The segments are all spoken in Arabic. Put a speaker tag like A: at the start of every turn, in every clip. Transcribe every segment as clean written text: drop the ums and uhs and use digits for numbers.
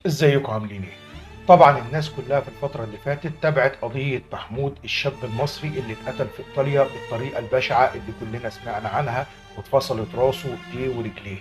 A: ازيكم عاملين ايه؟ طبعا الناس كلها في الفترة اللي فاتت تابعت قضية محمود الشاب المصري اللي اتقتل في ايطاليا بالطريقة البشعة اللي كلنا سمعنا عنها، واتفصلت راسه وايديه ورجليه.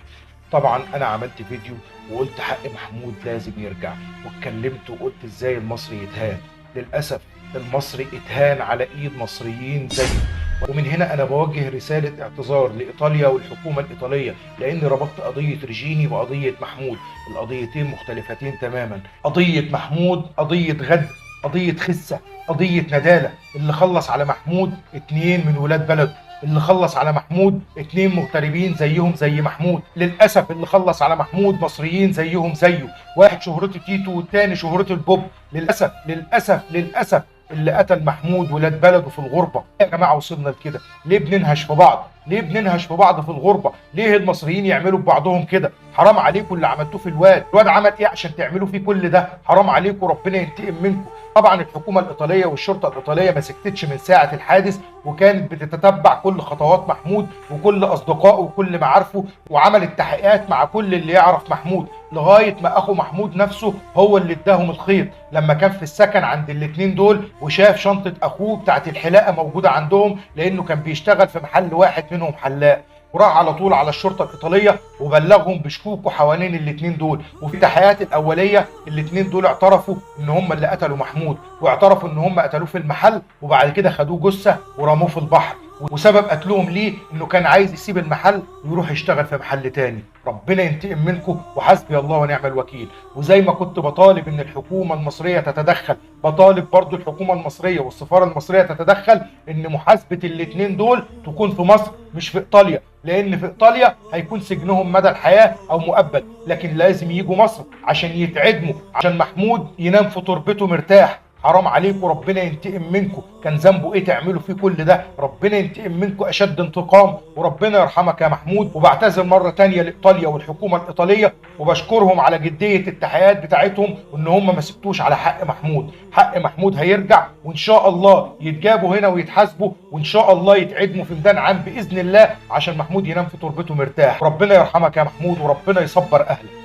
A: طبعا انا عملت فيديو وقلت حق محمود لازم يرجع، واتكلمت وقلت ازاي المصري يتهان. للأسف المصري اتهان على ايد مصريين زيه. ومن هنا انا بوجه رسالة اعتذار لايطاليا والحكومة الايطالية، لاني ربطت قضية ريجيني وقضية محمود. القضيتين مختلفتين تماما. قضية محمود قضية غدر، قضية خسة، قضية ندالة. اللي خلص على محمود اتنين من ولاد بلده، اللي خلص على محمود اتنين مغتربين زيهم زي محمود. للأسف اللي خلص على محمود مصريين زيهم زيه، واحد شهرته تيتو والتاني شهرته البوب. للأسف للأسف للأسف اللي قتل محمود ولاد بلده في الغربة. يا جماعة وصلنا لكده ليه؟ بننهش في بعض، ليه بننهش في بعض في الغربة؟ ليه المصريين يعملوا ببعضهم كده؟ حرام عليكم اللي عملتوه في الواد عمل ايه عشان تعملوا فيه كل ده؟ حرام عليكم، ربنا ينتقم منكم. طبعا الحكومة الإيطالية والشرطة الإيطالية ما سكتتش من ساعة الحادث، وكانت بتتتبع كل خطوات محمود وكل أصدقائه وكل معارفه، وعملت تحقيقات مع كل اللي يعرف محمود، لغاية ما أخو محمود نفسه هو اللي اداهم الخيط لما كان في السكن عند الاتنين دول، وشاف شنطة أخوه بتاعت الحلاقة موجودة عندهم، لأنه كان بيشتغل في محل واحد منهم حلاق. وراح على طول على الشرطه الايطاليه وبلغهم بشكوكه حوالين الاثنين دول. وفي التحقيقات الاوليه الاثنين دول اعترفوا ان هم اللي قتلوا محمود، واعترفوا ان هم قتلوه في المحل، وبعد كده خدوه جثه ورموه في البحر. وسبب قتلهم ليه انه كان عايز يسيب المحل ويروح يشتغل في محل تاني. ربنا ينتقم منكم وحسبي الله ونعم الوكيل. وزي ما كنت بطالب ان الحكومه المصريه تتدخل، بطالب برضو الحكومه المصريه والسفاره المصريه تتدخل ان محاسبه الاثنين دول تكون في مصر مش في ايطاليا، لان في ايطاليا هيكون سجنهم مدى الحياه او مؤبد، لكن لازم يجوا مصر عشان يتعدموا، عشان محمود ينام في تربته مرتاح. حرام عليكم، ربنا ينتقم منكم. كان ذنبه ايه تعملوا فيه كل ده؟ ربنا ينتقم منكم اشد انتقام، وربنا يرحمك يا محمود. وبعتذر مره تانية لايطاليا والحكومه الايطاليه، وبشكرهم على جديه التحقيقات بتاعتهم، وان هم ما سكتوش على حق محمود. حق محمود هيرجع، وان شاء الله يتجابوا هنا ويتحاسبوا، وان شاء الله يتعدموا في ميدان عام باذن الله، عشان محمود ينام في تربته مرتاح. ربنا يرحمك يا محمود وربنا يصبر اهلك.